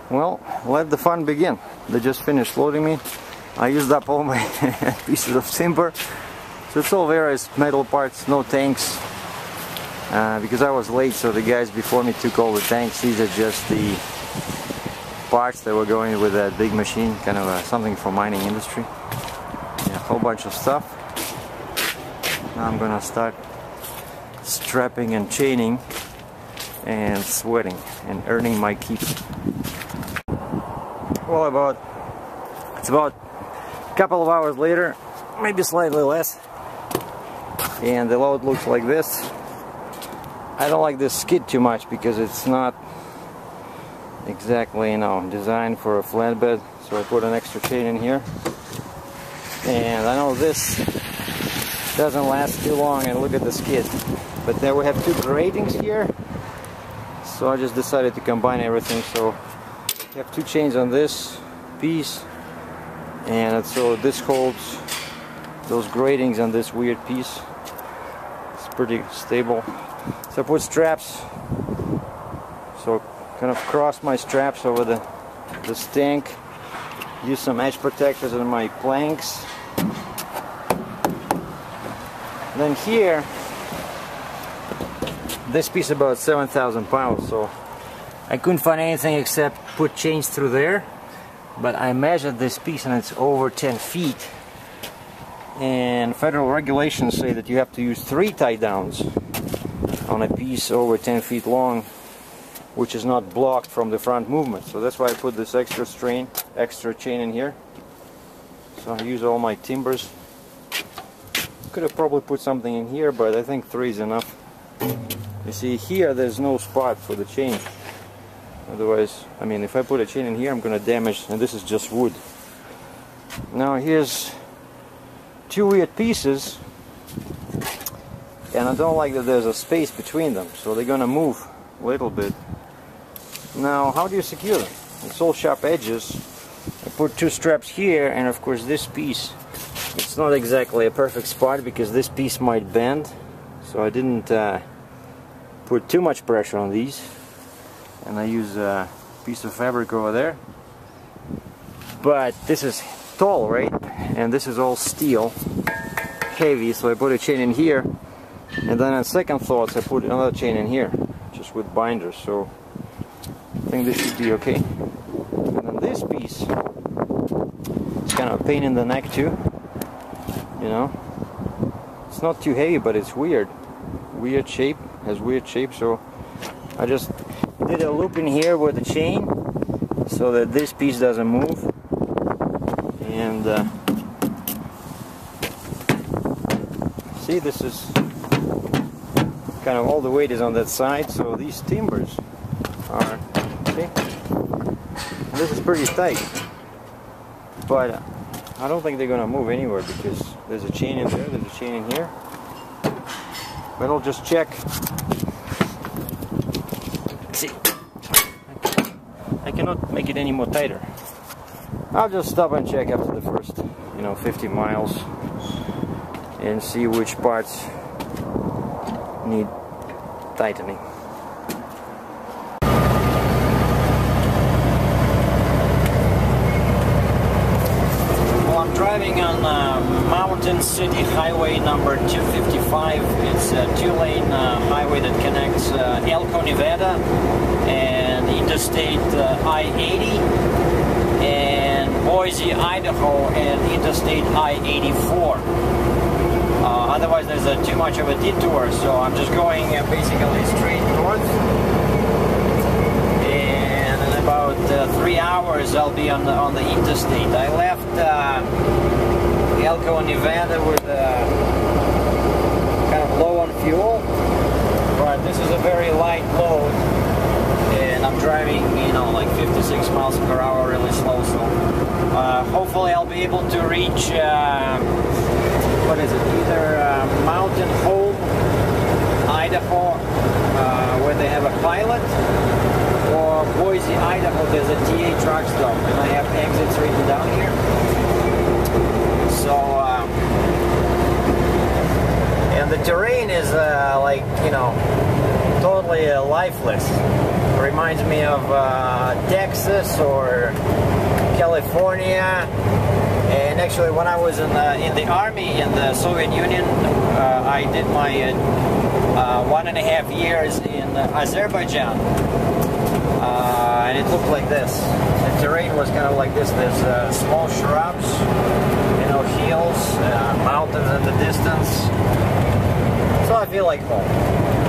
Well, let the fun begin. They just finished loading me. I used up all my pieces of timber. So it's all various metal parts, no tanks. Because I was late, so the guys before me took all the tanks. These are just the parts that were going with that big machine, kind of something for mining industry. Yeah, a whole bunch of stuff. Now I'm gonna start strapping and chaining and sweating and earning my keep. Well, it's about a couple of hours later, maybe slightly less, and the load looks like this. I don't like this skid too much because it's not exactly, designed for a flatbed, so I put an extra chain in here. And I know this doesn't last too long, and look at the skid. But then we have two gratings here, so I just decided to combine everything. So you have two chains on this piece, and so this holds those gratings on this weird piece. It's pretty stable. So I put straps, so kind of cross my straps over the stank. Use some edge protectors on my planks. Then here, this piece about 7,000 pounds, so I couldn't find anything except put chains through there. But I measured this piece and it's over 10 feet. And federal regulations say that you have to use 3 tie downs on a piece over 10 feet long, which is not blocked from the front movement. So that's why I put this extra chain in here. So I use all my timbers. Could have probably put something in here, but I think 3 is enough. You see here there's no spot for the chain. Otherwise, if I put a chain in here, I'm gonna damage, and this is just wood. Now here's 2 weird pieces, and I don't like that there's a space between them, so they're gonna move a little bit. Now, how do you secure them? It's all sharp edges. I put 2 straps here, and of course this piece, it's not exactly a perfect spot because this piece might bend, so I didn't put too much pressure on these. And I use a piece of fabric over there. But this is tall, right? And this is all steel, heavy, so I put a chain in here. And then on second thoughts, I put another chain in here, just with binders. So I think this should be okay. And then this piece, it's kind of a pain in the neck too. It's not too heavy, but it's weird. Weird shape, has weird shape. So I just did a loop in here with the chain so that this piece doesn't move. And see, this is kind of all the weight is on that side, so these timbers are, see, this is pretty tight, but I don't think they're gonna move anywhere because there's a chain in there, there's a chain in here. But I'll just check. See, I cannot make it any more tighter. I'll just stop and check after the first 50 miles and see which parts need tightening. Well, I'm driving on Mountain City Highway number 255. It's a 2-lane highway that connects Elko, Nevada and Interstate I-80 and Boise, Idaho and Interstate I-84. Otherwise there's too much of a detour, so I'm just going basically straight north, and in about 3 hours I'll be on the interstate. I left Elko, Nevada with kind of low on fuel, but this is a very light load, and I'm driving like 56 miles per hour really slow, so hopefully I'll be able to reach what is it, either Mountain Home, Idaho, where they have a pilot, or Boise, Idaho, there's a TA truck stop, and I have exits written down here. So, and the terrain is like, totally lifeless. It reminds me of Texas or California. And actually, when I was in the army in the Soviet Union, I did my 1.5 years in Azerbaijan, and it looked like this. The terrain was kind of like this. There's small shrubs, hills, mountains in the distance. So I feel like home.